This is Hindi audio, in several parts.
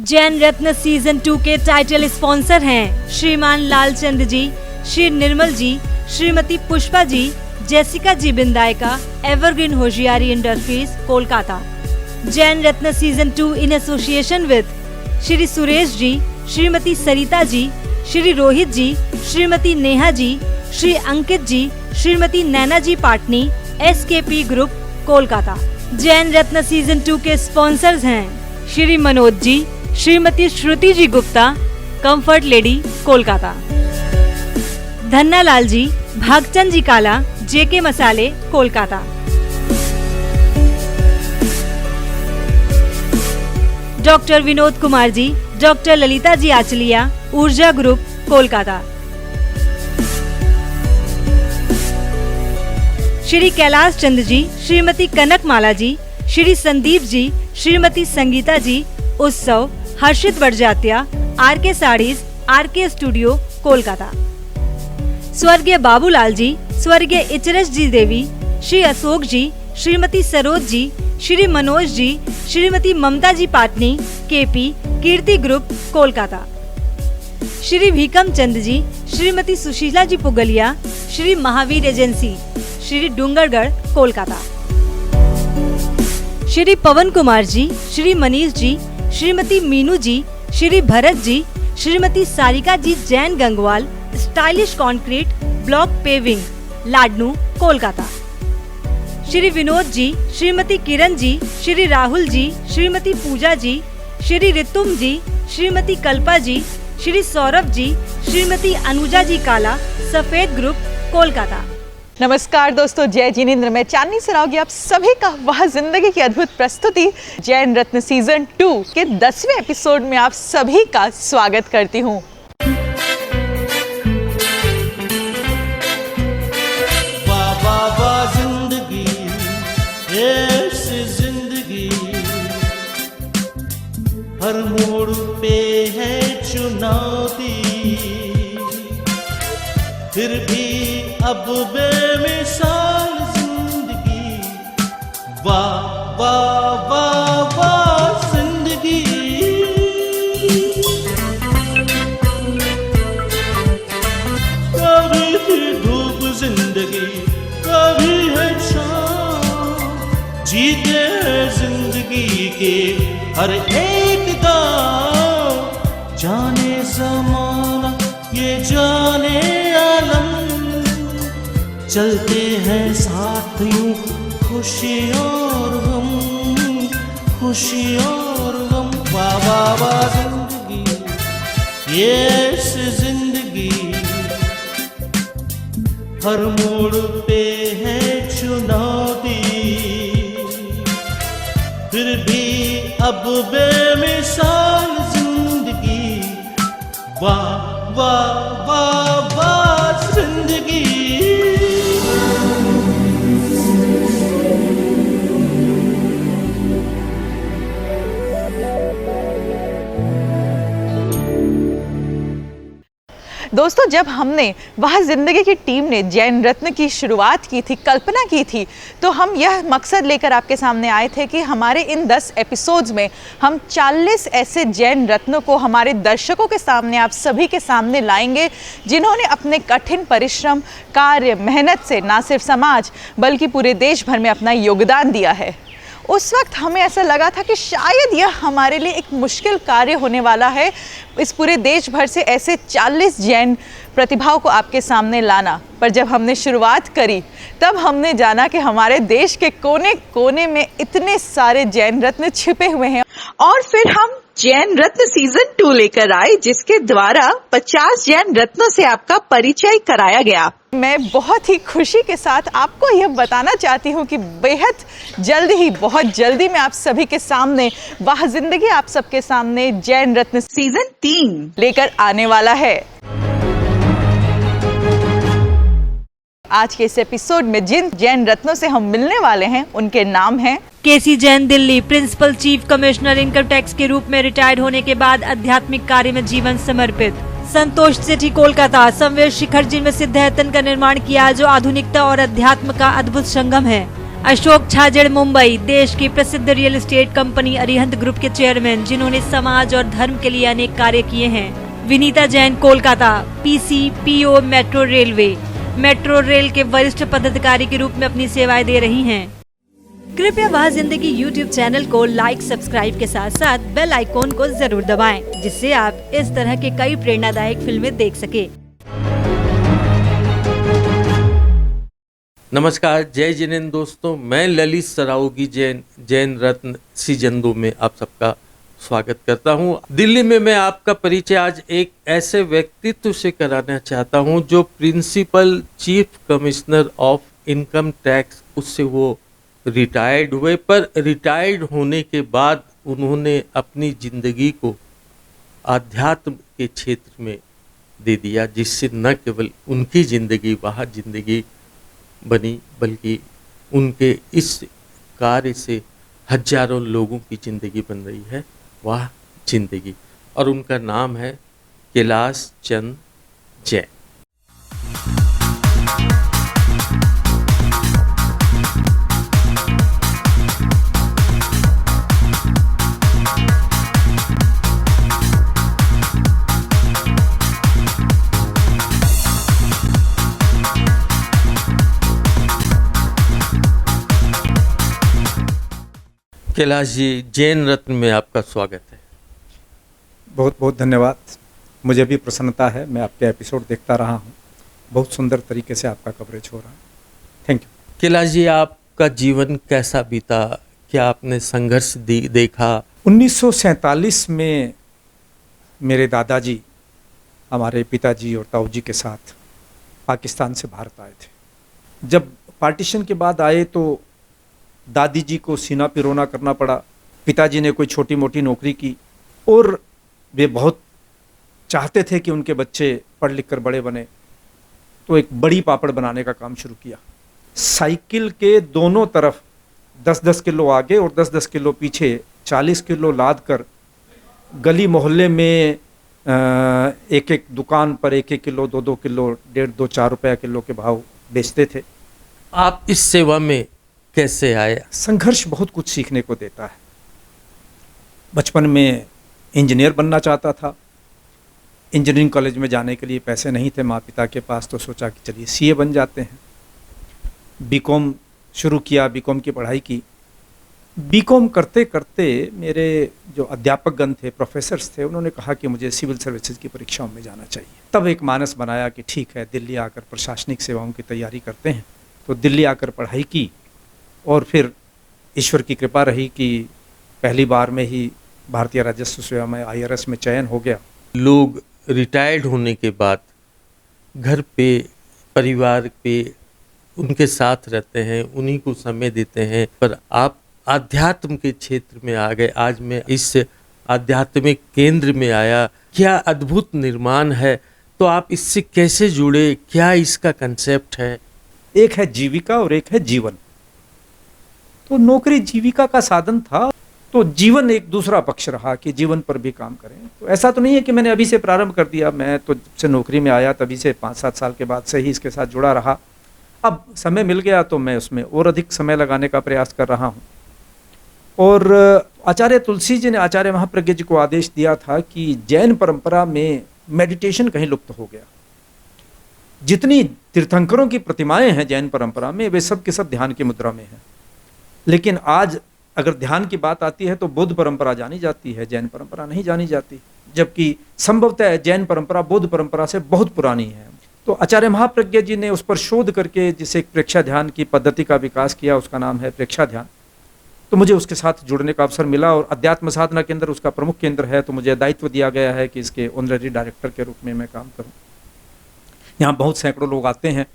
जैन रत्न सीजन 2 के टाइटल स्पॉन्सर हैं Shriman Lalchand ji, Shri Nirmal ji, Shrimati Pushpa ji, Jessica ji Bindayaka, evergreen Hoshiyari industries, Kolkata. Jain Ratna season 2 in association with Shri Suresh ji, Shrimati Sarita ji, Shri Rohit ji, Shrimati Neha ji, Shri Ankit ji, Shrimati Naina ji Patni, SKP group, Kolkata. Jain Ratna season 2 के स्पॉन्सर्स हैं श्री मनोज जी, श्रीमती श्रुति जी गुप्ता, कंफर्ट लेडी, कोलकाता। धन्ना लाल जी, भागचंद जी काला, JK मसाले, Kolkata. Doctor Vinod Kumar ji, doctor Lalita ji Achaliya, Urja group, Kolkata. Shri Kailash Chand ji, Shrimati Kanak Mala ji, Shri Sandeep ji, Shrimati Sangeeta ji, Utsav, Harshit Barjatya, RK sarees, RK studio, Kolkata. स्वर्गीय बाबूलाल जी, स्वर्गीय Icharas ji Devi, Shri Ashok ji, Shrimati Saroj ji, Shri Manoj ji, Shrimati Mamta ji Patni, KP, Kirti group, Kolkata. Shri Bhikam Chand ji, Shrimati Sushila ji Pugalia, Shri Mahavir agency, Shri Dungargarh, Kolkata. Shri Pawan Kumar ji, Shri Manish ji, Shrimati Meenu ji, Shri Bharat ji, Shrimati Sarika ji Jain Gangwal, stylish concrete block paving, Ladnun, Kolkata. Shri Vinod ji, Shrimati Kiran ji, Shri Rahul ji, Shrimati Pooja ji, Shri Ritum ji, Shrimati Kalpa ji, Shri Saurabh ji, Shrimati Anuja ji Kala, Safed group, Kolkata. नमस्कार दोस्तों, जय जिनेंद्र। मैं चांदनी सरावगी आप सभी का वह जिंदगी की अद्भुत प्रस्तुति जैन रत्न सीजन 2 के 10वें एपिसोड में आप सभी का स्वागत करती हूँ। जिंदगी ऐसी जिंदगी हर मोड़ पे है चुनौती, फिर भी अब बेमिसाल जिंदगी, वाह वाह वाह वाह जिंदगी। कभी थी धूप जिंदगी, कभी है शाम, जीते हैं जिंदगी के हर एक गाँव। जाने जमाना ये जाने आलम, चलते हैं साथ यूं खुशी और गम, खुशी और गम। वाह वाह वाह जिंदगी ये ऐसी जिंदगी हर मोड़ पे है चुनौती, फिर भी अब बेमिसाल जिंदगी, वाह वाह वाह वाह जिंदगी। दोस्तों, जब हमने वह जिंदगी की टीम ने जैन रत्न की शुरुआत की थी, कल्पना की थी, तो हम यह मकसद लेकर आपके सामने आए थे कि हमारे इन 10 एपिसोड्स में हम 40 ऐसे जैन रत्नों को हमारे दर्शकों के सामने, आप सभी के सामने लाएंगे, जिन्होंने अपने कठिन परिश्रम, कार्य, मेहनत से ना सिर्फ समाज बल्कि पूरे देश भर में अपना योगदान दिया है। उस वक्त हमें ऐसा लगा था कि शायद यह हमारे लिए एक मुश्किल कार्य होने वाला है, इस पूरे देश भर से ऐसे 40 जैन प्रतिभाओं को आपके सामने लाना। पर जब हमने शुरुआत करी तब हमने जाना कि हमारे देश के कोने कोने में इतने सारे जैन रत्न छिपे हुए हैं, और फिर हम जैन रत्न सीजन 2 लेकर आए, जिसके द्वारा 50 जैन रत्नों से आपका परिचय कराया गया। मैं बहुत ही खुशी के साथ आपको यह बताना चाहती हूँ कि बेहद जल्दी ही, बहुत जल्दी मैं आप सभी के सामने वह जिंदगी आप सबके सामने जैन रत्न सीजन 3 लेकर आने वाला है। आज के इस एपिसोड में जिन जैन रत्नों से हम मिलने वाले हैं उनके नाम हैं KC Jain, Delhi, principal chief commissioner income tax के रूप में रिटायर्ड होने के बाद आध्यात्मिक कार्य में जीवन समर्पित। संतोष सेठी, कोलकाता, समवेश शिखर जिनमें सिद्ध है तन का निर्माण किया, जो आधुनिकता और अध्यात्म का अद्भुत संगम है। अशोक छाजेड़ मुंबई, देश की प्रसिद्ध real estate company Arihant group के चेयरमैन, जिन्होंने समाज और धर्म के लिए अनेक कार्य किए हैं। Vinita Jain, Kolkata, PCPO metro rail के वरिष्ठ पदाधिकारी के रूप में अपनी सेवाएं दे रही हैं। कृपया वह जिंदगी यूट्यूब चैनल को लाइक, सब्सक्राइब के साथ साथ बेल आइकॉन को जरूर दबाएं, जिससे आप इस तरह के कई प्रेरणादायक फिल्में देख सके। नमस्कार, जय जिनेंद्र दोस्तों। मैं ललित सरावगी जैन रत्न सीजन 2 में आप सबका स्वागत करता हूं। दिल्ली में मैं आपका परिचय आज एक ऐसे व्यक्तित्व से कराना चाहता हूं जो principal chief commissioner of income tax, उससे वो रिटायर्ड हुए, पर रिटायर्ड होने के बाद उन्होंने अपनी जिंदगी को आध्यात्म के क्षेत्र में दे दिया, जिससे न केवल उनकी जिंदगी वह जिंदगी बनी, बल्कि उनके इस कार्य से हजारों लोगों की जिंदगी बन रही है, वह जिंदगी। और उनका नाम है कैलाश चंद जैन। कैलाश जी, जैन रत्न में आपका स्वागत है। बहुत बहुत धन्यवाद। मुझे भी प्रसन्नता है, मैं आपके एपिसोड देखता रहा हूँ, बहुत सुंदर तरीके से आपका कवरेज हो रहा है। Thank you. कैलाश जी, आपका जीवन कैसा बीता? क्या आपने संघर्ष देखा? 1947 में मेरे दादाजी हमारे पिताजी और ताऊ जी के साथ पाकिस्तान से भारत आए थे। जब पार्टीशन के बाद आए तो दादी जी को सीना पिरोना करना पड़ा। पिताजी ने कोई छोटी मोटी नौकरी की और वे बहुत चाहते थे कि उनके बच्चे पढ़ लिख कर बड़े बने, तो एक बड़ी पापड़ बनाने का काम शुरू किया। साइकिल के दोनों तरफ 10-10 किलो आगे और 10-10 किलो पीछे 40 किलो लाद कर गली मोहल्ले में एक एक दुकान पर 1-1 किलो, 2-2 किलो, 1.5-2-4 रुपया किलो के भाव बेचते थे। आप इस सेवा में कैसे आए? संघर्ष बहुत कुछ सीखने को देता है। बचपन में इंजीनियर बनना चाहता था। इंजीनियरिंग कॉलेज में जाने के लिए पैसे नहीं थे माँ पिता के पास, तो सोचा कि चलिए सीए बन जाते हैं। बीकॉम शुरू किया, बीकॉम की पढ़ाई की। बीकॉम करते करते मेरे जो अध्यापकगण थे, प्रोफेसर्स थे, उन्होंने कहा कि मुझे सिविल सर्विसेज की परीक्षाओं में जाना चाहिए। तब एक मानस बनाया कि ठीक है, दिल्ली आकर प्रशासनिक सेवाओं की तैयारी करते हैं। तो दिल्ली आकर पढ़ाई की और फिर ईश्वर की कृपा रही कि पहली बार में ही भारतीय राजस्व सेवा में IRS में चयन हो गया। लोग रिटायर्ड होने के बाद घर पे, परिवार पे उनके साथ रहते हैं, उन्हीं को समय देते हैं, पर आप आध्यात्म के क्षेत्र में आ गए। आज मैं इस आध्यात्मिक केंद्र में आया। क्या अद्भुत निर्माण है! तो आप इससे कैसे जुड़े? क्या इसका कंसेप्ट है? एक है जीविका और एक है जीवन। तो नौकरी जीविका का साधन था, तो जीवन एक दूसरा पक्ष रहा कि जीवन पर भी काम करें। तो ऐसा तो नहीं है कि मैंने अभी से प्रारंभ कर दिया। मैं तो जब से नौकरी में आया तभी से 5-7 साल के बाद से ही इसके साथ जुड़ा रहा। अब समय मिल गया तो मैं उसमें और अधिक समय लगाने का प्रयास कर रहा हूँ। और आचार्य तुलसी जी ने आचार्य महाप्रज्ञ जी को आदेश दिया था कि जैन परंपरा में मेडिटेशन कहीं लुप्त हो गया। जितनी तीर्थंकरों की प्रतिमाएं हैं जैन परंपरा में, वे सब के सब ध्यान की मुद्रा में हैं। लेकिन आज अगर ध्यान की बात आती है तो बुद्ध परंपरा जानी जाती है, जैन परंपरा नहीं जानी जाती, जबकि संभवतः जैन परंपरा बुद्ध परंपरा से बहुत पुरानी है। तो आचार्य महाप्रज्ञ जी ने उस पर शोध करके जिसे एक प्रेक्षा ध्यान की पद्धति का विकास किया, उसका नाम है प्रेक्षा ध्यान। तो मुझे उसके साथ जुड़ने का अवसर मिला और अध्यात्म साधना केंद्र उसका प्रमुख केंद्र है, तो मुझे दायित्व दिया गया है कि इसके ऑनररी डायरेक्टर के रूप में मैं काम करूँ। यहाँ बहुत सैकड़ों लोग आते हैं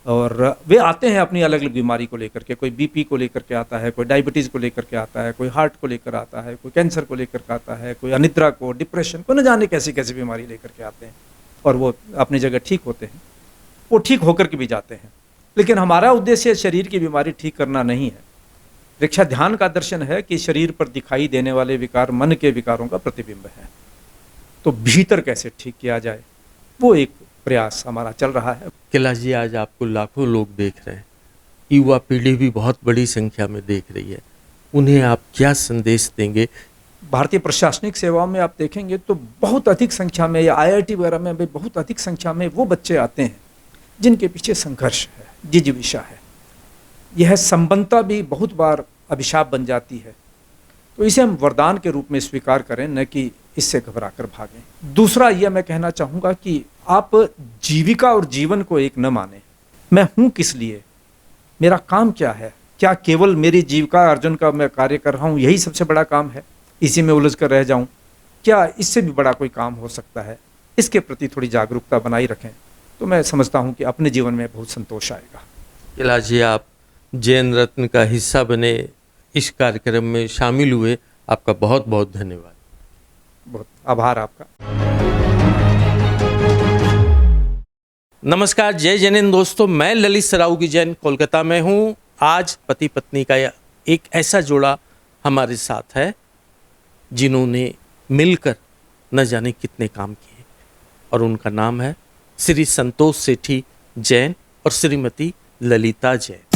और वे आते हैं अपनी अलग अलग बीमारी को लेकर के। कोई बीपी को लेकर के आता है, कोई डायबिटीज़ को लेकर के आता है, कोई हार्ट को लेकर आता है, कोई कैंसर को लेकर के आता है, कोई अनिद्रा को, डिप्रेशन को, न जाने कैसी कैसी बीमारी लेकर के आते हैं और वो अपनी जगह ठीक होते हैं। वो ठीक होकर के भी जाते हैं। लेकिन हमारा उद्देश्य शरीर की बीमारी ठीक करना नहीं है। प्रेक्षा ध्यान का दर्शन है कि शरीर पर दिखाई देने वाले विकार मन के विकारों का प्रतिबिंब है, तो भीतर कैसे ठीक किया जाए, वो एक प्रयास हमारा चल रहा है। कैलाश जी, आज आपको लाखों लोग देख रहे हैं, युवा पीढ़ी भी बहुत बड़ी संख्या में देख रही है, उन्हें आप क्या संदेश देंगे? भारतीय प्रशासनिक सेवाओं में आप देखेंगे तो बहुत अधिक संख्या में, या IIT वगैरह में भी बहुत अधिक संख्या में वो बच्चे आते हैं जिनके पीछे संघर्ष है, जिजीविषा है। यह संबंधता भी बहुत बार अभिशाप बन जाती है। तो इसे हम वरदान के रूप में स्वीकार करें, न कि इससे घबरा कर भागें। दूसरा यह मैं कहना चाहूँगा कि आप जीविका और जीवन को एक न माने। मैं हूँ किस लिए, मेरा काम क्या है, क्या केवल मेरी जीविका अर्जन का मैं कार्य कर रहा हूँ यही सबसे बड़ा काम है, इसी में उलझ कर रह जाऊँ, क्या इससे भी बड़ा कोई काम हो सकता है? इसके प्रति थोड़ी जागरूकता बनाई रखें तो मैं समझता हूँ कि अपने जीवन में बहुत संतोष आएगा। कैलाश जी, आप जैन रत्न का हिस्सा बने, इस कार्यक्रम में शामिल हुए, आपका बहुत बहुत धन्यवाद। बहुत आभार आपका। नमस्कार, जय जैन दोस्तों, मैं ललित सरावगी जैन कोलकाता में हूँ। आज पति पत्नी का एक ऐसा जोड़ा हमारे साथ है जिन्होंने मिलकर न जाने कितने काम किए, और उनका नाम है श्री संतोष सेठी जैन और श्रीमती ललिता जैन।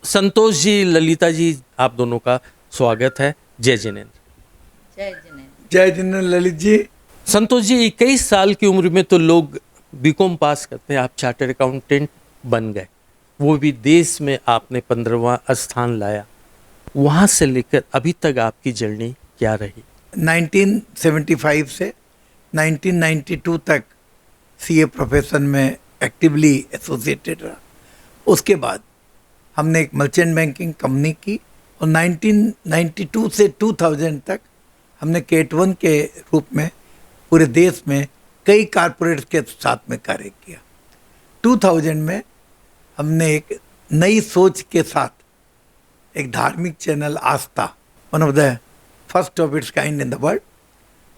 संतोष जी, ललिता जी, आप दोनों का स्वागत है। जय जिनेन्द्र। जय जिनेन्द्र। जय जिनेन्द्र ललित जी। संतोष जी, 21 साल की उम्र में तो लोग बीकॉम पास करते हैं, आप चार्टर्ड अकाउंटेंट बन गए, वो भी देश में आपने 15वां स्थान लाया। वहाँ से लेकर अभी तक आपकी जर्नी क्या रही? 1975 से 1992 तक CA प्रोफेशन में एक्टिवली एसोसिएटेड रहा। उसके बाद हमने एक मर्चेंट बैंकिंग कंपनी की और 1992 से 2000 तक हमने केट 1 के रूप में पूरे देश में कई कारपोरेट्स के साथ में कार्य किया। 2000 में हमने एक नई सोच के साथ एक धार्मिक channel Aastha, one of the first of its kind in the world,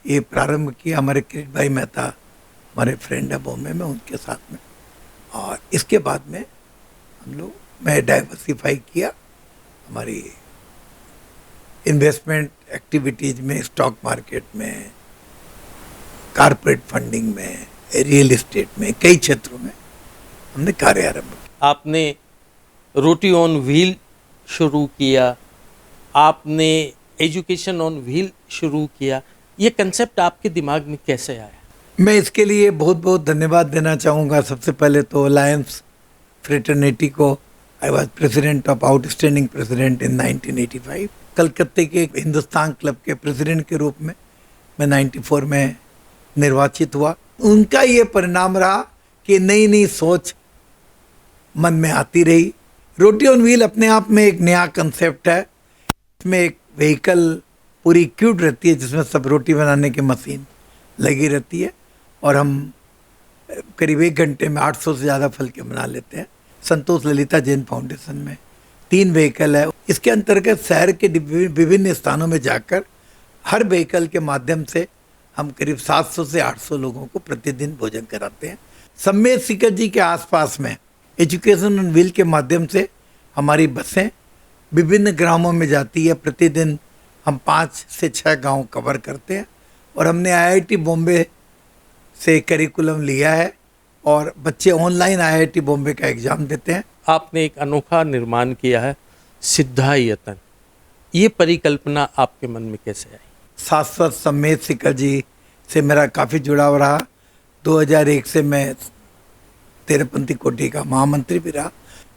ये प्रारंभ किया। हमारे किरीट भाई मेहता हमारे फ्रेंड है बॉम्बे में, उनके साथ में। और इसके बाद में हम लोग मैं डाइवर्सिफाई किया हमारी इन्वेस्टमेंट एक्टिविटीज़ में, स्टॉक मार्केट में, कारपोरेट फंडिंग में, रियल एस्टेट में, कई क्षेत्रों में हमने कार्य आरंभ किया। आपने रोटी ऑन व्हील शुरू किया, आपने एजुकेशन ऑन व्हील शुरू किया, ये कंसेप्ट आपके दिमाग में कैसे आया? मैं इसके लिए बहुत बहुत धन्यवाद देना चाहूँगा। सबसे पहले तो अलायंस फ्रेटर्निटी को। I was president of outstanding president in 1985। कलकत्ते के हिंदुस्तान क्लब के प्रेसिडेंट के रूप में मैं 94 में निर्वाचित हुआ। उनका ये परिणाम रहा कि नई नई सोच मन में आती रही। रोटी ऑन व्हील अपने आप में एक नया कंसेप्ट है। इसमें एक व्हीकल पूरी इक्विप्ड रहती है जिसमें सब रोटी बनाने की मशीन लगी रहती है और हम करीब 1 घंटे में 800 से ज़्यादा फलके बना लेते हैं। संतोष ललिता जैन फाउंडेशन में 3 व्हीकल है। इसके अंतर्गत शहर के विभिन्न स्थानों में जाकर हर व्हीकल के माध्यम से हम करीब 700 से 800 लोगों को प्रतिदिन भोजन कराते हैं। सम्मेद शिखर जी के आसपास में एजुकेशन ऑन व्हील के माध्यम से हमारी बसें विभिन्न ग्रामों में जाती है। प्रतिदिन हम 5 से 6 गांव कवर करते हैं और हमने IIT बॉम्बे से करिकुलम लिया है और बच्चे ऑनलाइन IIT बॉम्बे का एग्ज़ाम देते हैं। आपने एक अनोखा निर्माण किया है, सिद्धायतन। ये परिकल्पना आपके मन में कैसे आई? शाश्वत सम्मेद शिखर जी से मेरा काफ़ी जुड़ाव रहा। 2001 से मैं तेरहपंथी कोटि का महामंत्री भी रहा,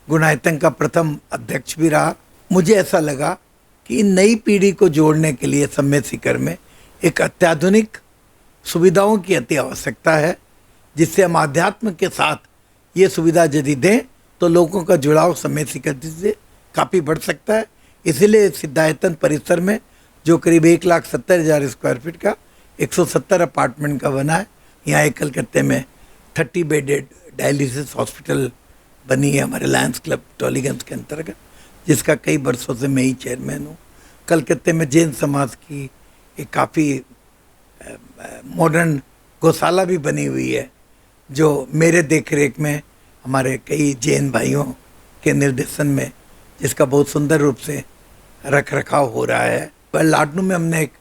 गुणायतन का प्रथम अध्यक्ष भी रहा। मुझे ऐसा लगा कि इन नई पीढ़ी को जोड़ने के लिए सम्मेद शिखर में एक अत्याधुनिक सुविधाओं की अति आवश्यकता है, जिससे हम आध्यात्म के साथ ये सुविधा यदि दें तो लोगों का जुड़ाव सम्मेद शिखर से काफ़ी बढ़ सकता है। इसीलिए सिद्धायतन परिसर में जो करीब 1,70,000 स्क्वायर फीट का 170 अपार्टमेंट का बना है, यहाँ एक कलकत्ते में 30 बेडेड डायलिसिस हॉस्पिटल बनी है हमारे लायंस क्लब टॉलीगंज के अंतर्गत, जिसका कई वर्षों से मैं ही चेयरमैन हूँ। कलकत्ते में जैन समाज की एक काफ़ी मॉडर्न गौशाला भी बनी हुई है, जो मेरे देखरेख में हमारे कई जैन भाइयों के निर्देशन में, जिसका बहुत सुंदर रूप से रख रखाव हो रहा है। लाडनू में हमने एक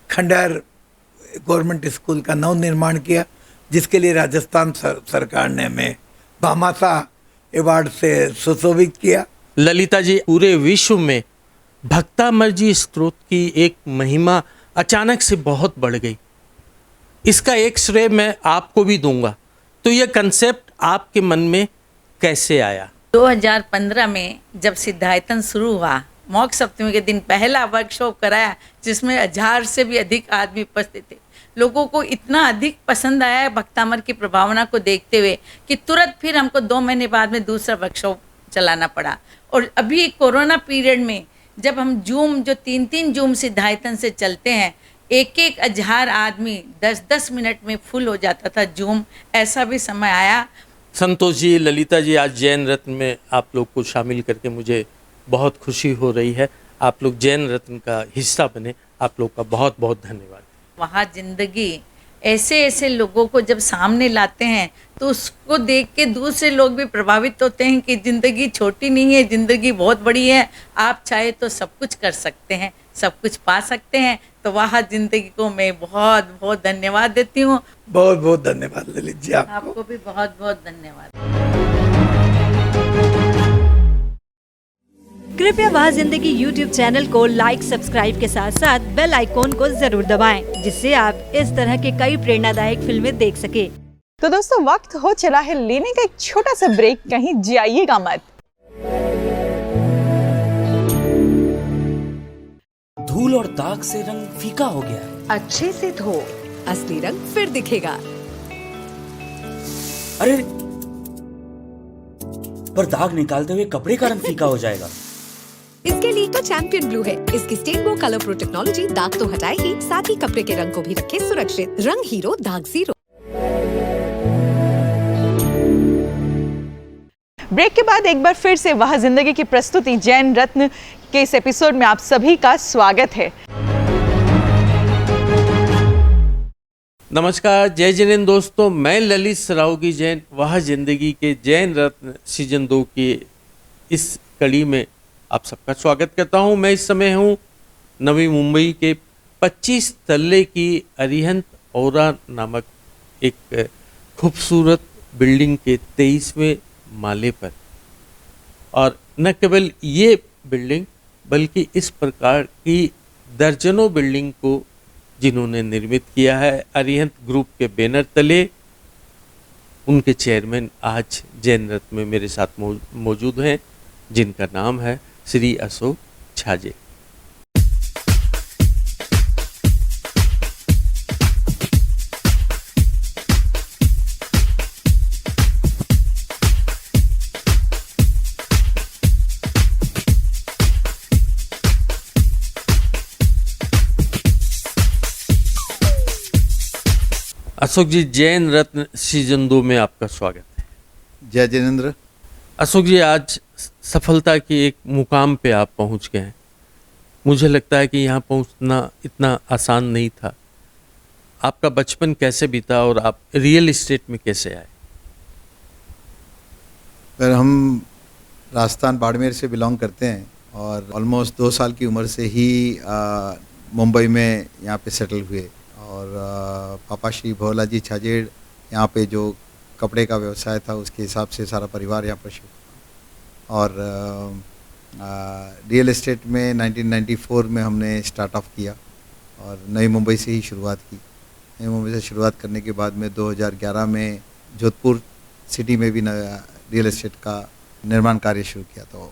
खंडार गवर्नमेंट स्कूल का नव निर्माण किया, जिसके लिए राजस्थान सरकार ने हमें भामाशाह अवार्ड से सुशोभित किया। ललिता जी, पूरे विश्व में भक्तामर्जी स्त्रोत की एक महिमा अचानक से बहुत बढ़ गई। इसका एक श्रेय मैं आपको भी दूंगा। तो यह कंसेप्ट आपके मन में कैसे आया? 2015 में जब सिद्धायतन शुरू हुआ, मोक्ष सप्तमी के दिन पहला वर्कशॉप कराया, जिसमें 1000 से भी अधिक आदमी उपस्थित थे। लोगों को इतना अधिक पसंद आया भक्तामर की प्रभावना को देखते हुए कि तुरंत फिर हमको 2 महीने बाद में दूसरा वर्कशॉप चलाना पड़ा। और अभी कोरोना पीरियड में जब हम जूम, जो 3-3 जूम सिद्धायतन से चलते हैं, 1-1 1000 आदमी 10-10 मिनट में फुल हो जाता था जूम। ऐसा भी समय आया। संतोष जी, ललिता जी, आज जैन रत्न में आप लोग को शामिल करके मुझे बहुत खुशी हो रही है। आप लोग जैन रत्न का हिस्सा बने, आप लोग का बहुत बहुत धन्यवाद। वहाँ जिंदगी ऐसे ऐसे लोगों को जब सामने लाते हैं तो उसको देख के दूसरे लोग भी प्रभावित होते हैं कि ज़िंदगी छोटी नहीं है, ज़िंदगी बहुत बड़ी है। आप चाहे तो सब कुछ कर सकते हैं, सब कुछ पा सकते हैं। तो वहाँ जिंदगी को मैं बहुत बहुत धन्यवाद देती हूँ। बहुत बहुत धन्यवाद ललित जी, आपको भी बहुत बहुत धन्यवाद। कृपया वह जिंदगी YouTube चैनल को लाइक, सब्सक्राइब के साथ साथ बेल आइकॉन को जरूर दबाएं, जिससे आप इस तरह के कई प्रेरणादायक फिल्में देख सके। तो दोस्तों, वक्त हो चला है लेने का एक छोटा सा ब्रेक, कहीं जाइएगा मत। धूल और दाग से रंग फीका हो गया है। अच्छे से धो, असली रंग फिर दिखेगा। अरे, पर दाग निकालते हुए कपड़े का रंग फीका हो जाएगा। इसके लिए तो चैंपियन ब्लू है। इसकी स्टेन वो कलर प्रो टेक्नोलॉजी दाग तो हटाएगी, साथ ही कपड़े के रंग को भी रखे सुरक्षित। रंग हीरो, दाग जीरो। ब्रेक के बाद एक बार फिर से वह जिंदगी की प्रस्तुति जैन रत्न के इस एपिसोड में आप सभी का स्वागत है। नमस्कार, जय जिनेन्द्र दोस्तों। मैं ललित सरावगी जैन वह जिंदगी के जैन रत्न सीजन 2 की इस कड़ी में आप सबका स्वागत करता हूं। मैं इस समय हूं नवी मुंबई के 25 तल्ले की अरिहंत औरा नामक एक खूबसूरत बिल्डिंग के 23वें माले पर। और न केवल ये बिल्डिंग बल्कि इस प्रकार की दर्जनों बिल्डिंग को जिन्होंने निर्मित किया है अरिहंत ग्रुप के बैनर तले, उनके चेयरमैन आज जैन रत्न में मेरे साथ मौजूद हैं, जिनका नाम है श्री अशोक छाजे। अशोक जी, जैन रत्न सीजन 2 में आपका स्वागत है। जय जिनेन्द्र। अशोक जी, आज सफलता की एक मुकाम पे आप पहुंच गए हैं। मुझे लगता है कि यहाँ पहुंचना इतना आसान नहीं था। आपका बचपन कैसे बीता और आप रियल एस्टेट में कैसे आए? पर हम राजस्थान बाड़मेर से बिलोंग करते हैं और ऑलमोस्ट 2 साल की उम्र से ही मुंबई में यहाँ पे सेटल हुए। और पापा श्री भोलाजी छाजेड़ यहाँ पे जो कपड़े का व्यवसाय था उसके हिसाब से सारा परिवार यहाँ पर शिफ्ट। और रियल एस्टेट में 1994 में हमने स्टार्ट ऑफ किया और नई मुंबई से ही शुरुआत की। नई मुंबई से शुरुआत करने के बाद में 2011 में जोधपुर सिटी में भी रियल एस्टेट का निर्माण कार्य शुरू किया। तो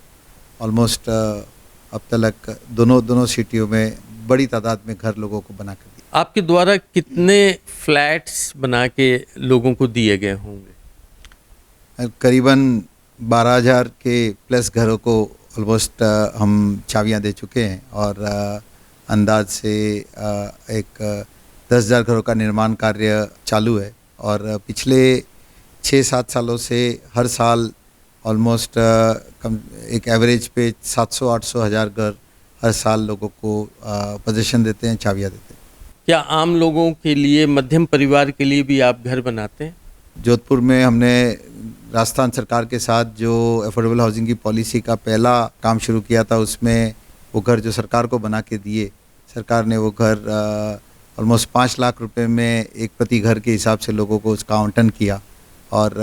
ऑलमोस्ट अब तक दोनों सिटियों में बड़ी तादाद में घर लोगों को बना कर दिया। आपके द्वारा कितने फ्लैट्स बना के लोगों को दिए गए होंगे? करीबन 12,000 के प्लस घरों को ऑलमोस्ट हम चाबियां दे चुके हैं और अंदाज से एक 10,000 घरों का निर्माण कार्य चालू है। और पिछले 6-7 सालों से हर साल ऑलमोस्ट एक एवरेज पे 700-800 हज़ार घर हर साल लोगों को पोजीशन देते हैं, चाबियां देते हैं। क्या आम लोगों के लिए, मध्यम परिवार के लिए भी आप घर बनाते हैं? जोधपुर में हमने राजस्थान सरकार के साथ जो अफोर्डेबल हाउसिंग की पॉलिसी का पहला काम शुरू किया था, उसमें वो घर जो सरकार को बना के दिए, सरकार ने वो घर ऑलमोस्ट 5 लाख रुपए में एक प्रति घर के हिसाब से लोगों को उसका आवंटन किया और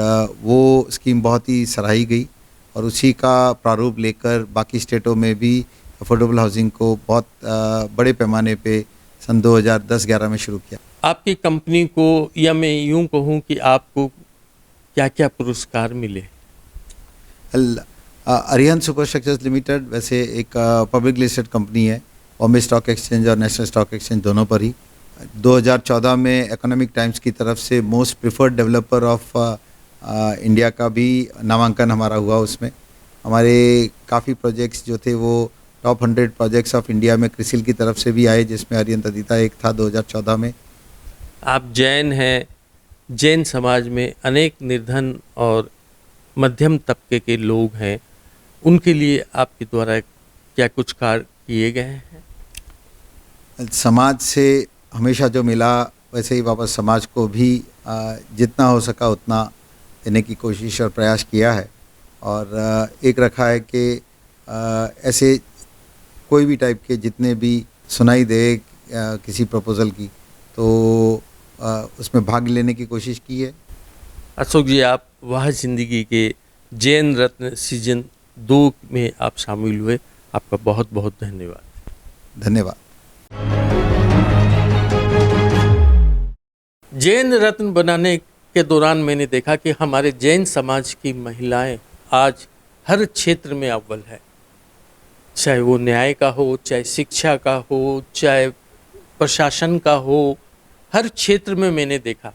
वो स्कीम बहुत ही सराही गई और उसी का प्रारूप लेकर बाकी स्टेटों में भी अफोर्डेबल हाउसिंग को बहुत बड़े पैमाने पे सन 2010-11 में शुरू किया। आपकी कंपनी को, या मैं यूं कहूं कि आपको क्या क्या पुरस्कार मिले? अरिहंत सुपरस्ट्रक्चर्स लिमिटेड वैसे एक पब्लिक लिस्टेड कंपनी है, बॉम्बे स्टॉक एक्सचेंज और नेशनल स्टॉक एक्सचेंज दोनों पर ही। 2014 में इकोनॉमिक टाइम्स की तरफ से most preferred developer of India का भी नामांकन हमारा हुआ। उसमें हमारे काफ़ी प्रोजेक्ट्स जो थे वो टॉप 100 प्रोजेक्ट्स ऑफ इंडिया में क्रिसिल की तरफ से भी आए, जिसमें अरिहंत अदिता एक था 2014 में। आप जैन हैं, जैन समाज में अनेक निर्धन और मध्यम तबके के लोग हैं, उनके लिए आपके द्वारा क्या कुछ कार्य किए गए हैं? समाज से हमेशा जो मिला वैसे ही वापस समाज को भी जितना हो सका उतना देने की कोशिश और प्रयास किया है। और एक रखा है कि ऐसे कोई भी टाइप के जितने भी सुनाई दे किसी प्रपोज़ल की, तो उसमें भाग लेने की कोशिश की है। अशोक जी, आप वह जिंदगी के जैन रत्न सीजन 2 में आप शामिल हुए, आपका बहुत बहुत धन्यवाद। धन्यवाद। जैन रत्न बनाने के दौरान मैंने देखा कि हमारे जैन समाज की महिलाएं आज हर क्षेत्र में अव्वल है, चाहे वो न्याय का हो, चाहे शिक्षा का हो, चाहे प्रशासन का हो, हर क्षेत्र में मैंने देखा।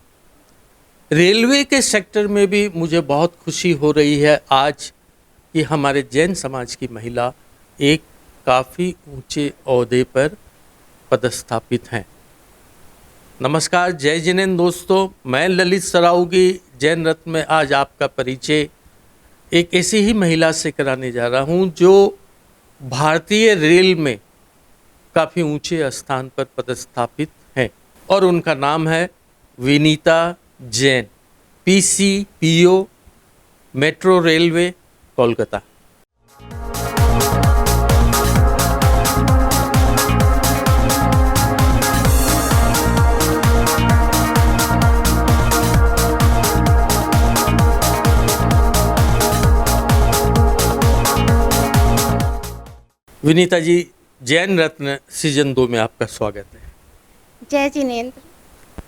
रेलवे के सेक्टर में भी मुझे बहुत खुशी हो रही है आज कि हमारे जैन समाज की महिला एक काफ़ी ऊंचे ओहदे पर पदस्थापित हैं। नमस्कार, जय जिनेंद्र दोस्तों, मैं ललित सरावगी जैन रत्न में आज आपका परिचय एक ऐसी ही महिला से कराने जा रहा हूं जो भारतीय रेल में काफ़ी ऊंचे स्थान पर पदस्थापित हैं और उनका नाम है Vinita Jain, PCPO, metro railway, Kolkata. Vinita ji, Jain Ratna season 2 में आपका स्वागत है। जय जिनेंद्र,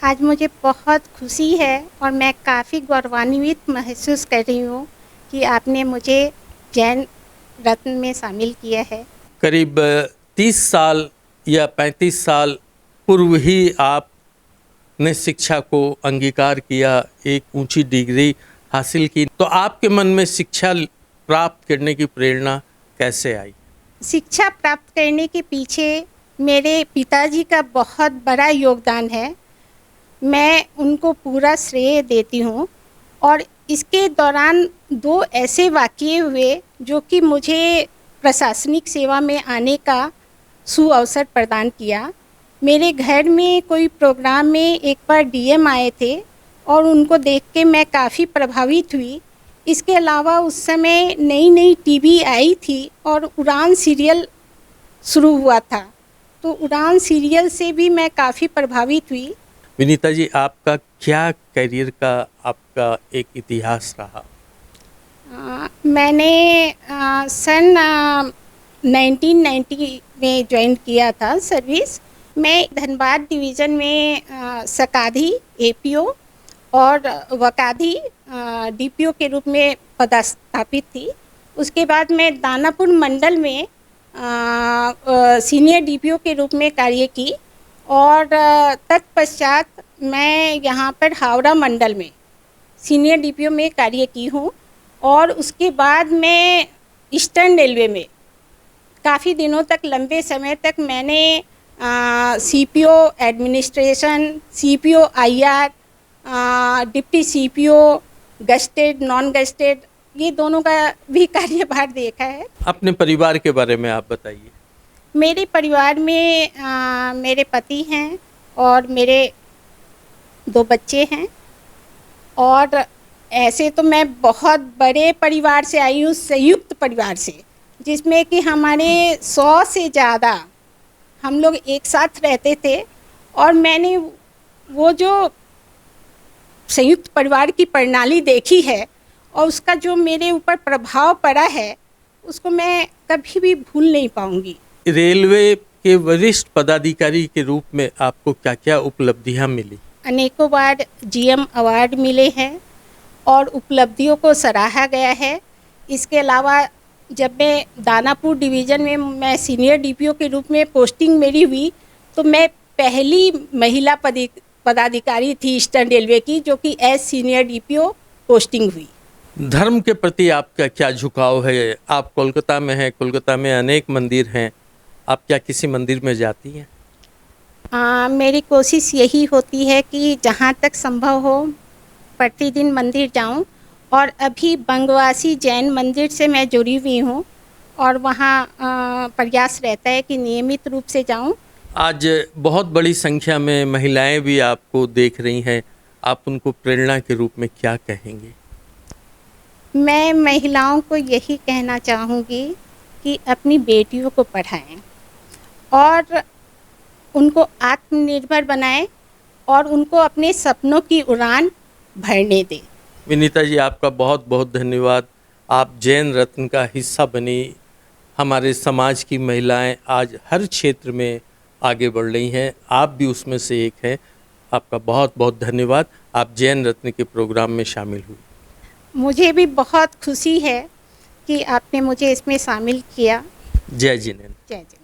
आज मुझे बहुत खुशी है और मैं काफ़ी गौरवान्वित महसूस कर रही हूँ कि आपने मुझे जैन रत्न में शामिल किया है। करीब 30 साल या 35 साल पूर्व ही आपने शिक्षा को अंगीकार किया, एक ऊंची डिग्री हासिल की, तो आपके मन में शिक्षा प्राप्त करने की प्रेरणा कैसे आई? शिक्षा प्राप्त करने के पीछे मेरे पिताजी का बहुत बड़ा योगदान है, मैं उनको पूरा श्रेय देती हूँ। और इसके दौरान 2 ऐसे वाक़ये हुए जो कि मुझे प्रशासनिक सेवा में आने का सुअवसर प्रदान किया। मेरे घर में कोई प्रोग्राम में एक बार DM आए थे और उनको देख के मैं काफ़ी प्रभावित हुई। इसके अलावा उस समय नई टीवी आई थी और उड़ान सीरियल शुरू हुआ था, तो उड़ान सीरियल से भी मैं काफ़ी प्रभावित हुई। विनीता जी, आपका क्या करियर का आपका एक इतिहास रहा? मैंने सन 1990 में ज्वाइन किया था सर्विस। मैं धनबाद डिवीज़न में सकाधी APO और वकाधी DPO के रूप में पदस्थापित थी। उसके बाद मैं दानापुर मंडल में सीनियर DPO के रूप में कार्य की और तत्पश्चात मैं यहाँ पर हावड़ा मंडल में सीनियर DPO में कार्य की हूँ। और उसके बाद मैं ईस्टर्न रेलवे में काफ़ी दिनों तक, लंबे समय तक मैंने CPO administration, CPO IR, deputy CPO, gazetted, non gazetted, ये दोनों का भी कार्यभार देखा है। अपने परिवार के बारे में आप बताइए। मेरे परिवार में मेरे पति हैं और मेरे 2 बच्चे हैं। और ऐसे तो मैं बहुत बड़े परिवार से आई हूँ, संयुक्त परिवार से, जिसमें कि हमारे 100 से ज़्यादा हम लोग एक साथ रहते थे। और मैंने वो जो संयुक्त परिवार की प्रणाली देखी है और उसका जो मेरे ऊपर प्रभाव पड़ा है, उसको मैं कभी भी भूल नहीं पाऊंगी। रेलवे के वरिष्ठ पदाधिकारी के रूप में आपको क्या क्या उपलब्धियां मिली? अनेकों बार जीएम अवार्ड मिले हैं और उपलब्धियों को सराहा गया है। इसके अलावा जब मैं दानापुर डिवीज़न में मैं सीनियर डीपीओ के रूप में पोस्टिंग मेरी हुई, तो मैं पहली महिला पदाधिकारी थी ईस्टर्न रेलवे की जो कि एज सीनियर डीपीओ पोस्टिंग हुई। धर्म के प्रति आपका क्या झुकाव है? आप कोलकाता में हैं, कोलकाता में अनेक मंदिर हैं, आप क्या किसी मंदिर में जाती हैं? मेरी कोशिश यही होती है कि जहाँ तक संभव हो प्रतिदिन मंदिर जाऊं, और अभी बंगवासी जैन मंदिर से मैं जुड़ी हुई हूँ और वहाँ प्रयास रहता है कि नियमित रूप से जाऊं। आज बहुत बड़ी संख्या में महिलाएं भी आपको देख रही हैं, आप उनको प्रेरणा के रूप में क्या कहेंगे? मैं महिलाओं को यही कहना चाहूँगी कि अपनी बेटियों को पढ़ाएं और उनको आत्मनिर्भर बनाएं और उनको अपने सपनों की उड़ान भरने दें। विनीता जी, आपका बहुत बहुत धन्यवाद। आप जैन रत्न का हिस्सा बनी। हमारे समाज की महिलाएं आज हर क्षेत्र में आगे बढ़ रही हैं, आप भी उसमें से एक हैं। आपका बहुत बहुत धन्यवाद, आप जैन रत्न के प्रोग्राम में शामिल हुई। मुझे भी बहुत खुशी है कि आपने मुझे इसमें शामिल किया। जय जिनेंद्र। जय जिनेंद्र।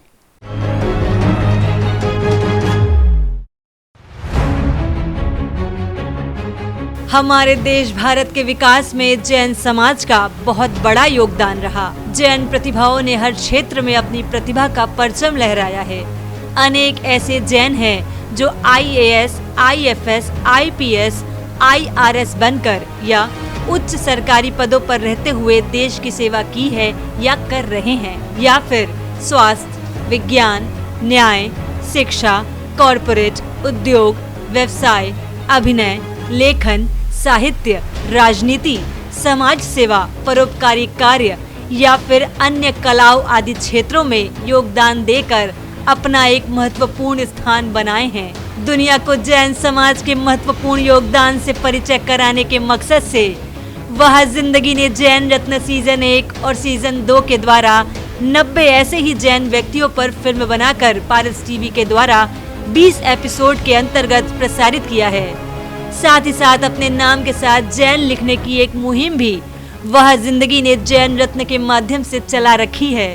हमारे देश भारत के विकास में जैन समाज का बहुत बड़ा योगदान रहा। जैन प्रतिभाओं ने हर क्षेत्र में अपनी प्रतिभा का परचम लहराया है। अनेक ऐसे जैन हैं जो IAS, IFS, IPS, IRS बनकर या उच्च सरकारी पदों पर रहते हुए देश की सेवा की है या कर रहे हैं, या फिर स्वास्थ्य, विज्ञान, न्याय, शिक्षा, कॉरपोरेट, उद्योग, व्यवसाय, अभिनय, लेखन, साहित्य, राजनीति, समाज सेवा, परोपकारी कार्य या फिर अन्य कलाओं आदि क्षेत्रों में योगदान देकर अपना एक महत्वपूर्ण स्थान बनाए हैं। दुनिया को जैन समाज के महत्वपूर्ण योगदान से परिचय कराने के मकसद से वह जिंदगी ने जैन रत्न सीजन 1 और सीजन 2 के द्वारा 90 ऐसे ही जैन व्यक्तियों पर फिल्म बनाकर पारस टीवी के द्वारा 20 एपिसोड के अंतर्गत प्रसारित किया है। साथ ही साथ अपने नाम के साथ जैन लिखने की एक मुहिम भी वह जिंदगी ने जैन रत्न के माध्यम से चला रखी है।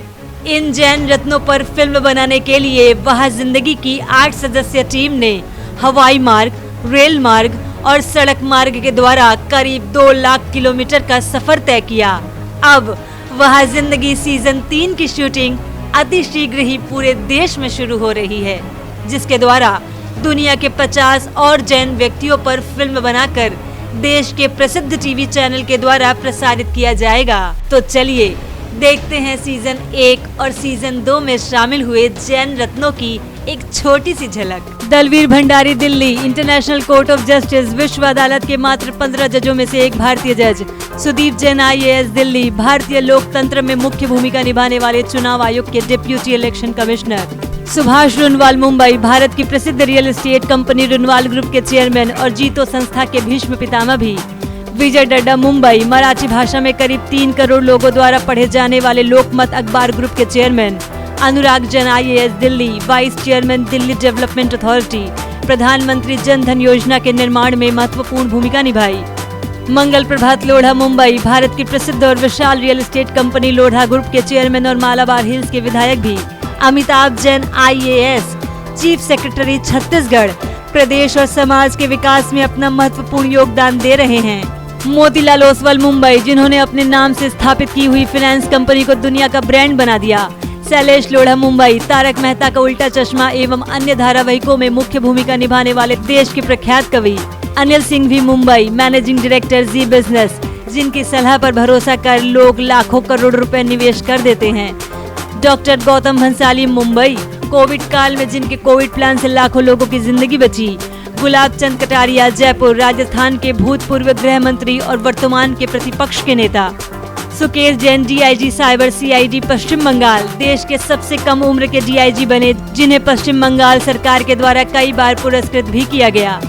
इन जैन रत्नों पर फिल्म बनाने के लिए वह जिंदगी की 8 सदस्यीय टीम ने हवाई मार्ग, रेल मार्ग और सड़क मार्ग के द्वारा करीब 2 लाख किलोमीटर का सफर तय किया। अब वह जिंदगी सीजन 3 की शूटिंग अतिशीघ्र ही पूरे देश में शुरू हो रही है, जिसके द्वारा दुनिया के 50 और जैन व्यक्तियों पर फिल्म बनाकर देश के प्रसिद्ध टीवी चैनल के द्वारा प्रसारित किया जाएगा। तो चलिए देखते हैं सीजन 1 और सीजन 2 में शामिल हुए जैन रत्नों की एक छोटी सी झलक। Dalveer Bhandari Delhi international court of justice विश्व अदालत के मात्र 15 जजों में से एक भारतीय जज। सुदीप जैन IAS दिल्ली भारतीय लोकतंत्र में मुख्य भूमिका निभाने वाले चुनाव आयोग के deputy election commissioner. Subhash Runwal Mumbai Bharat की प्रसिद्ध real estate company Runwal group के चेयरमैन और जीतो संस्था के भीष्म पितामह भी। विजय डड्डा मुंबई मराठी भाषा में करीब 3 करोड़ लोगों द्वारा पढ़े जाने वाले लोकमत अखबार ग्रुप के chairman. Anurag Jain IAS Delhi vice chairman Delhi development authority, Pradhanmantri Jan धन योजना के निर्माण में महत्वपूर्ण भूमिका निभाई। मंगल प्रभात लोढ़ा मुंबई भारत की प्रसिद्ध और विशाल real estate company Lodha group के चेयरमैन और मालाबार हिल्स के विधायक भी। Amitabh Jain IAS chief secretary Chhattisgarh प्रदेश और समाज के विकास में अपना महत्वपूर्ण योगदान दे रहे हैं। मोतीलाल ओसवाल मुंबई जिन्होंने अपने नाम से स्थापित की हुई फाइनेंस कंपनी को दुनिया का ब्रांड बना दिया। शैलेश लोढ़ा मुंबई तारक मेहता का उल्टा चश्मा एवं अन्य धारावाहिकों में मुख्य भूमिका निभाने वाले देश के प्रख्यात कवि। अनिल सिंह भी मुंबई मैनेजिंग डायरेक्टर जी बिजनेस, जिनकी सलाह पर भरोसा कर लोग लाखों करोड़ रुपए निवेश कर देते हैं। डॉक्टर गौतम भंसाली मुंबई कोविड काल में जिनके कोविड प्लान से लाखों लोगों की जिंदगी बची। गुलाब चंद कटारिया जयपुर राजस्थान के भूतपूर्व गृह मंत्री और वर्तमान के प्रतिपक्ष के नेता। Sukesh Jain DIG cyber CID Paschim Bangal, देश के सबसे कम उम्र के डीआईजी बने, जिन्हें पश्चिम बंगाल सरकार के द्वारा कई बार पुरस्कृत भी किया गया।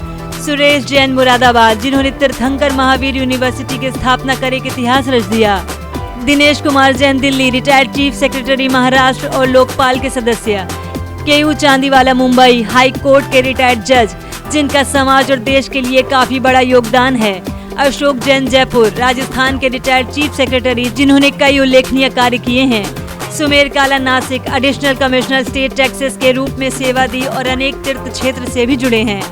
सुरेश जैन मुरादाबाद, जिन्होंने तीर्थंकर महावीर यूनिवर्सिटी की स्थापना कर एक इतिहास रच दिया। Dinesh Kumar Jain Delhi, retired chief secretary Maharashtra और लोकपाल के सदस्य। केयू चांदीवाला मुंबई, हाई कोर्ट के रिटायर्ड जज, जिनका समाज और देश के लिए काफी बड़ा योगदान है। अशोक जैन जयपुर, राजस्थान के रिटायर्ड चीफ सेक्रेटरी, जिन्होंने कई उल्लेखनीय कार्य किए हैं। सुमेर काला Nashik, additional commissioner state taxes के रूप में सेवा दी और अनेक तीर्थ क्षेत्र से भी जुड़े हैं।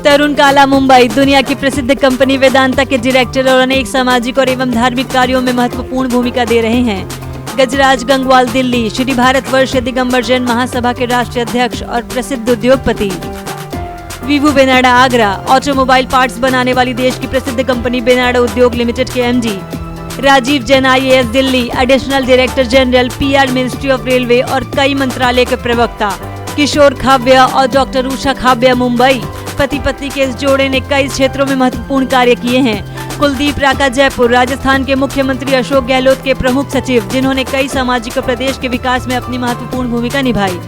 तरुण काला मुंबई, दुनिया की प्रसिद्ध कंपनी वेदांता के डायरेक्टर और अनेक सामाजिक और एवं धार्मिक कार्यों में महत्वपूर्ण भूमिका दे रहे हैं। गजराज गंगवाल दिल्ली, श्री भारतवर्ष दिगंबर जैन महासभा के राष्ट्रीय अध्यक्ष और प्रसिद्ध उद्योगपति। विभू बेनाडा आगरा, ऑटोमोबाइल पार्ट्स बनाने वाली देश की प्रसिद्ध कंपनी बेनाडा उद्योग लिमिटेड के MD. Rajiv Jain IAS Delhi, additional director general PR ministry of railway और कई मंत्रालय के प्रवक्ता। किशोर खाव्या और डॉक्टर उषा खाव्या मुंबई, पति पत्नी के इस जोड़े ने कई क्षेत्रों में महत्वपूर्ण कार्य किए हैं। कुलदीप राका जयपुर, राजस्थान के मुख्यमंत्री अशोक गहलोत के प्रमुख सचिव, जिन्होंने कई सामाजिक और प्रदेश के विकास में अपनी महत्वपूर्ण भूमिका निभाई।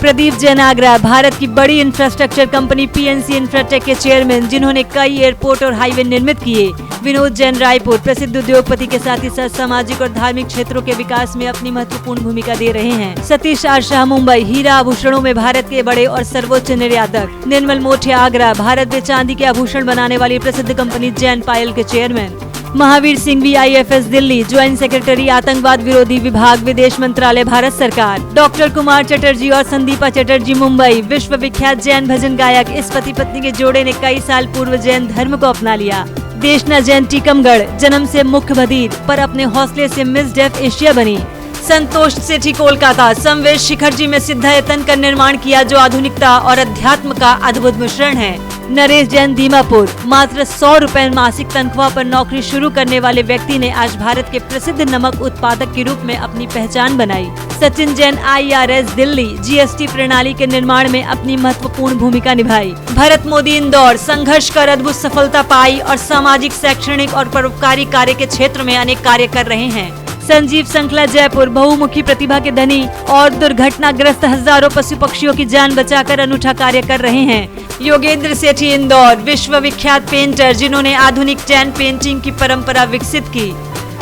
प्रदीप जैन आगरा, भारत की बड़ी इंफ्रास्ट्रक्चर कंपनी पीएनसी इंफ्राटेक के चेयरमैन, जिन्होंने कई एयरपोर्ट और हाईवे निर्मित किए। विनोद जैन रायपुर, प्रसिद्ध उद्योगपति के साथ ही साथ सामाजिक और धार्मिक क्षेत्रों के विकास में अपनी महत्वपूर्ण भूमिका दे रहे हैं। सतीश आर शाह मुंबई, हीरा आभूषणों में भारत के बड़े और सर्वोच्च निर्यातक। निर्मल मोठिया आगरा, भारत में चांदी के आभूषण बनाने वाली प्रसिद्ध कंपनी जैन पायल के chairman. Mahavir Singh VIFS Delhi, joint secretary आतंकवाद विरोधी विभाग, विदेश मंत्रालय, भारत सरकार। डॉक्टर कुमार चटर्जी और संदीपा चटर्जी मुंबई, विश्व विख्यात जैन भजन गायक। इस पति पत्नी के जोड़े ने कई साल पूर्व जैन धर्म को अपना लिया। देशना जैन टीकमगढ़, जन्म से मुख्य बधिर पर अपने हौसले से मिस डेफ एशिया बनी। संतोष सेठी कोलकाता, समवेश शिखर जी में सिद्धायतन का निर्माण किया, जो आधुनिकता और अध्यात्म का अद्भुत मिश्रण है। नरेश जैन दीमापुर, मात्र 100 रुपए मासिक तनख्वाह पर नौकरी शुरू करने वाले व्यक्ति ने आज भारत के प्रसिद्ध नमक उत्पादक के रूप में अपनी पहचान बनाई। सचिन जैन IRS दिल्ली, GST प्रणाली के निर्माण में अपनी महत्वपूर्ण भूमिका निभाई। भरत मोदी इंदौर, संघर्ष कर अद्भुत सफलता पाई और सामाजिक, शैक्षणिक और परोपकारी कार्य के क्षेत्र में अनेक कार्य कर रहे हैं। संजीव संकला जयपुर, बहुमुखी प्रतिभा के धनी और दुर्घटनाग्रस्त हजारों पशु पक्षियों की जान बचाकर अनूठा कार्य कर रहे हैं। योगेंद्र सेठी इंदौर, विश्व विख्यात पेंटर, जिन्होंने आधुनिक जैन पेंटिंग की परंपरा विकसित की।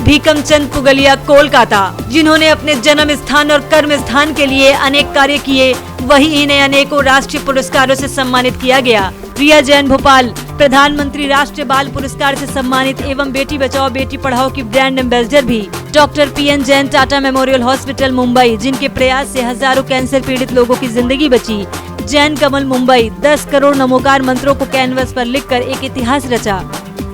भीकम चंद पुगलिया कोलकाता, जिन्होंने अपने जन्म स्थान और कर्म स्थान के लिए अनेक कार्य किए, वही इन्हें अनेकों राष्ट्रीय पुरस्कारों से सम्मानित किया गया। रिया जैन भोपाल, प्रधानमंत्री राष्ट्रीय बाल पुरस्कार से सम्मानित एवं बेटी बचाओ बेटी पढ़ाओ की ब्रांड एम्बेसडर भी। Doctor PN Jain Tata memorial hospital Mumbai, जिनके प्रयास से हजारों कैंसर पीड़ित लोगों की जिंदगी बची। जैन कमल मुंबई, 10 करोड़ नमोकार मंत्रों को कैनवस पर लिखकर एक इतिहास रचा।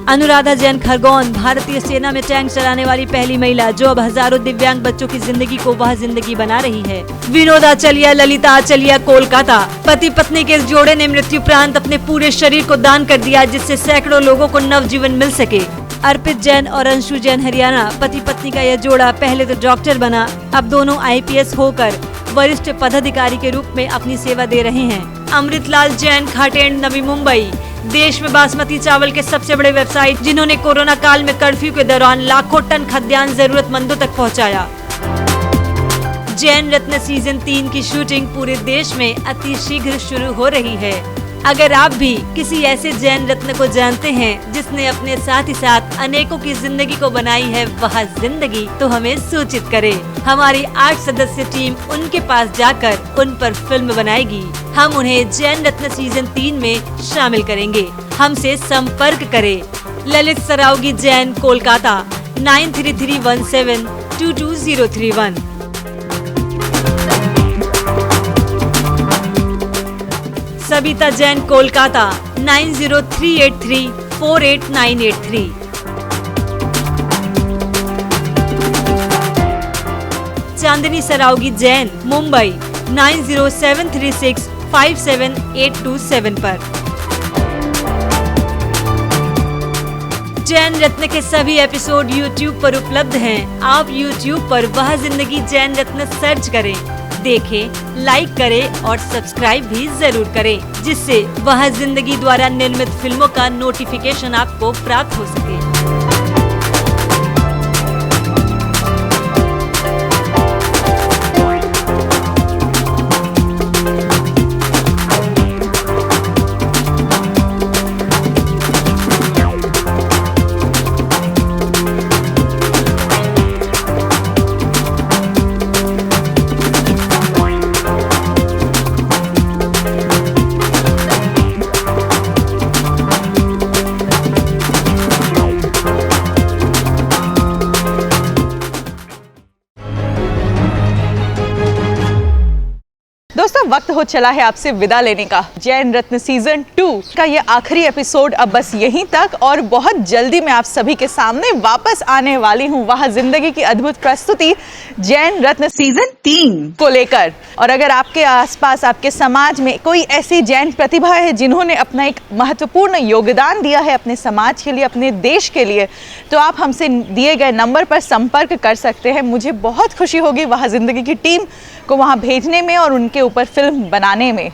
अनुराधा जैन खरगोन, भारतीय सेना में टैंक चलाने वाली पहली महिला, जो अब हजारों दिव्यांग बच्चों की जिंदगी को वह जिंदगी बना रही है। विनोद आचलिया ललिता आचलिया कोलकाता, पति पत्नी के इस जोड़े ने मृत्यु उपरांत अपने पूरे शरीर को दान कर दिया, जिससे सैकड़ों लोगों को नवजीवन मिल सके। अर्पित जैन और अंशु जैन हरियाणा, पति पत्नी का यह जोड़ा पहले तो डॉक्टर बना, अब दोनों IPS होकर वरिष्ठ पदाधिकारी के रूप में अपनी सेवा दे रहे हैं। अमृतलाल जैन खाटेंड नवी मुंबई, देश में बासमती चावल के सबसे बड़े व्यवसायी, जिन्होंने कोरोना काल में कर्फ्यू के दौरान लाखों टन खाद्यान्न जरूरतमंदों तक पहुंचाया। जैन रत्न सीजन 3 की शूटिंग पूरे देश में अति शीघ्र शुरू हो रही है। अगर आप भी किसी ऐसे जैन रत्न को जानते हैं जिसने अपने साथ ही साथ अनेकों की जिंदगी को बनाई है वह जिंदगी, तो हमें सूचित करें। हमारी 8 सदस्य टीम उनके पास जाकर उन पर फिल्म बनाएगी। हम उन्हें जैन रत्न सीजन 3 में शामिल करेंगे। हमसे संपर्क करें। ललित सरावगी जैन कोलकाता 9331722031। सबिता जैन कोलकाता 9038348983। चांदनी सरावगी जैन मुंबई 9073657827 पर। जैन रत्न के सभी एपिसोड YouTube पर उपलब्ध हैं। आप YouTube पर वह जिंदगी जैन रत्न सर्च करें। देखें, लाइक करें और सब्सक्राइब भी जरूर करें, जिससे वह जिंदगी द्वारा निर्मित फिल्मों का नोटिफिकेशन आपको प्राप्त हो सके। दोस्तों वक्त हो चला है आपसे विदा लेने का। जैन रत्न सीजन 2 का ये आखिरी एपिसोड अब बस यहीं तक, और बहुत जल्दी मैं आप सभी के सामने वापस आने वाली हूँ वह जिंदगी की अद्भुत प्रस्तुति जैन रत्न सीजन 3 को लेकर। और अगर आपके आसपास, आपके समाज में कोई ऐसी जैन प्रतिभा है जिन्होंने अपना एक महत्वपूर्ण योगदान दिया है अपने समाज के लिए, अपने देश के लिए, तो आप हमसे दिए गए नंबर पर संपर्क कर सकते हैं। मुझे बहुत खुशी होगी वह जिंदगी की टीम को वहाँ भेजने में और उनके ऊपर फिल्म बनाने में।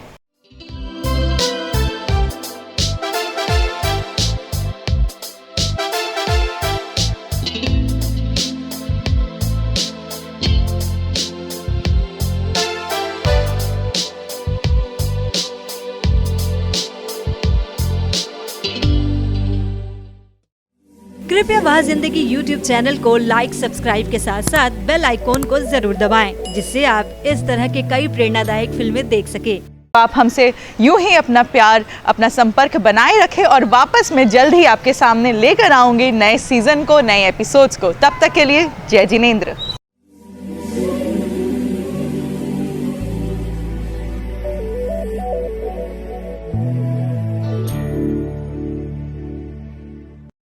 कृपया वह जिंदगी YouTube चैनल को लाइक, सब्सक्राइब के साथ साथ बेल आइकॉन को जरूर दबाएं, जिससे आप इस तरह के कई प्रेरणादायक फिल्में देख सके। आप हमसे यूं ही अपना प्यार, अपना संपर्क बनाए रखें, और वापस मैं जल्द ही आपके सामने लेकर आऊंगी नए सीजन को, नए एपिसोड्स को। तब तक के लिए जय जिनेंद्र।